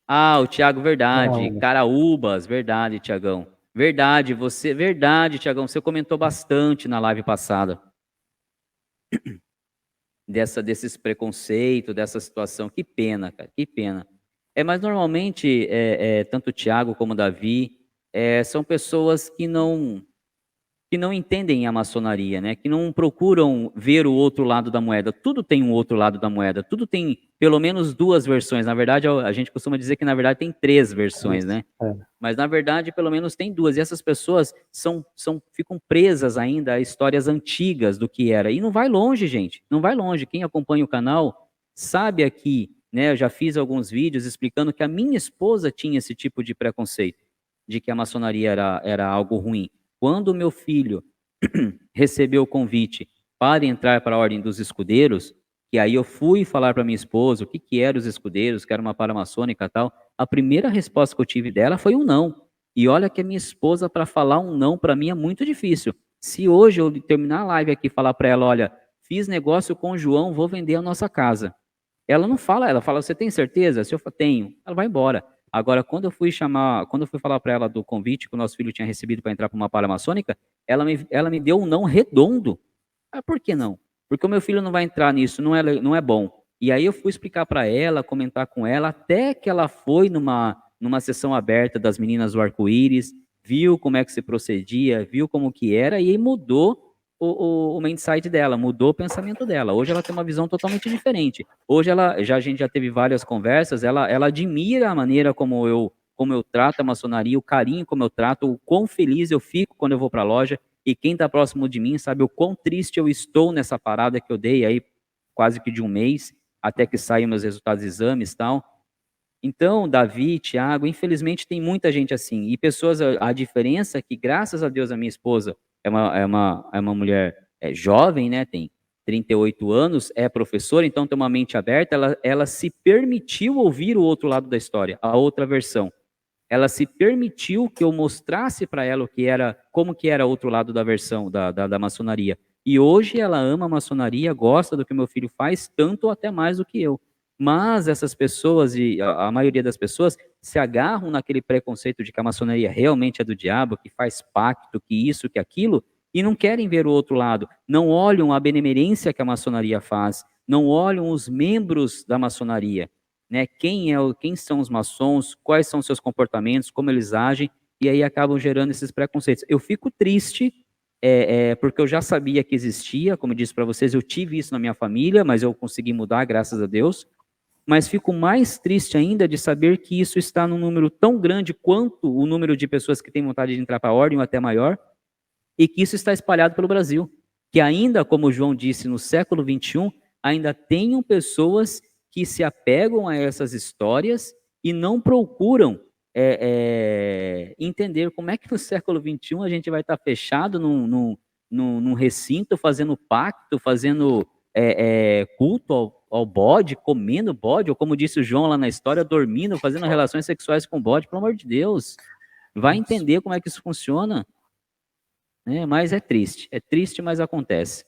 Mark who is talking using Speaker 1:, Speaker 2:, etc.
Speaker 1: Ah, o Thiago, verdade.
Speaker 2: Caraúba.
Speaker 1: Caraúbas, verdade, Thiagão. Verdade, Thiagão. Você comentou bastante na live passada desses preconceitos, dessa situação. Que pena, cara, que pena. Mas normalmente, tanto o Thiago como o Davi, são pessoas que não entendem a maçonaria, né? Que não procuram ver o outro lado da moeda. Tudo tem um outro lado da moeda. Tudo tem pelo menos duas versões. Na verdade, a gente costuma dizer que na verdade tem três versões, né?
Speaker 2: É.
Speaker 1: Mas na verdade, pelo menos tem duas. E essas pessoas ficam presas ainda a histórias antigas do que era. E não vai longe, gente. Não vai longe. Quem acompanha o canal sabe aqui, né? Eu já fiz alguns vídeos explicando que a minha esposa tinha esse tipo de preconceito, de que a maçonaria era algo ruim. Quando o meu filho recebeu o convite para entrar para a Ordem dos Escudeiros, que aí eu fui falar para minha esposa o que que eram os escudeiros, que era uma paramaçônica e tal, a primeira resposta que eu tive dela foi um não. E olha que a minha esposa, para falar um não, para mim é muito difícil. Se hoje eu terminar a live aqui e falar para ela, olha, fiz negócio com o João, vou vender a nossa casa. Ela não fala, ela fala, você tem certeza? Se eu falar, tenho, ela vai embora. Agora, quando eu fui falar para ela do convite que o nosso filho tinha recebido para entrar para uma paramaçônica, ela me deu um não redondo. Ah, por que não? Porque o meu filho não vai entrar nisso, não é bom. E aí eu fui explicar para ela, comentar com ela, até que ela foi numa sessão aberta das meninas do arco-íris, viu como é que se procedia, viu como que era, e aí mudou o mindset dela, mudou o pensamento dela. Hoje ela tem uma visão totalmente diferente. Hoje a gente já teve várias conversas, ela admira a maneira como eu trato a maçonaria, o carinho como eu trato, o quão feliz eu fico quando eu vou para a loja. E quem está próximo de mim sabe o quão triste eu estou nessa parada que eu dei aí quase que de um mês, até que saiam meus resultados de exames e tal. Então, Davi, Thiago, infelizmente tem muita gente assim. E pessoas, a diferença é que, graças a Deus, a minha esposa é uma mulher jovem, né? Tem 38 anos, é professora, então tem uma mente aberta. Ela se permitiu ouvir o outro lado da história, a outra versão. Ela se permitiu que eu mostrasse para ela como que era outro lado da versão da maçonaria. E hoje ela ama a maçonaria, gosta do que meu filho faz, tanto ou até mais do que eu. Mas essas pessoas, e a maioria das pessoas, se agarram naquele preconceito de que a maçonaria realmente é do diabo, que faz pacto, que isso, que aquilo, e não querem ver o outro lado. Não olham a benemerência que a maçonaria faz, não olham os membros da maçonaria, né? Quem são os maçons, quais são os seus comportamentos, como eles agem, e aí acabam gerando esses preconceitos. Eu fico triste, porque eu já sabia que existia, como eu disse para vocês, eu tive isso na minha família, mas eu consegui mudar, graças a Deus. Mas fico mais triste ainda de saber que isso está num número tão grande quanto o número de pessoas que têm vontade de entrar para a ordem, ou até maior, e que isso está espalhado pelo Brasil. Que ainda, como o João disse, no século XXI, ainda tenham pessoas que se apegam a essas histórias e não procuram entender como é que no século XXI a gente vai estar fechado num recinto, fazendo pacto, fazendo culto ao bode, comendo bode, ou como disse o João lá na história, dormindo, fazendo relações sexuais com bode. Pelo amor de Deus, vai
Speaker 2: Nossa.
Speaker 1: entender como é que isso funciona. Mas é triste, mas acontece.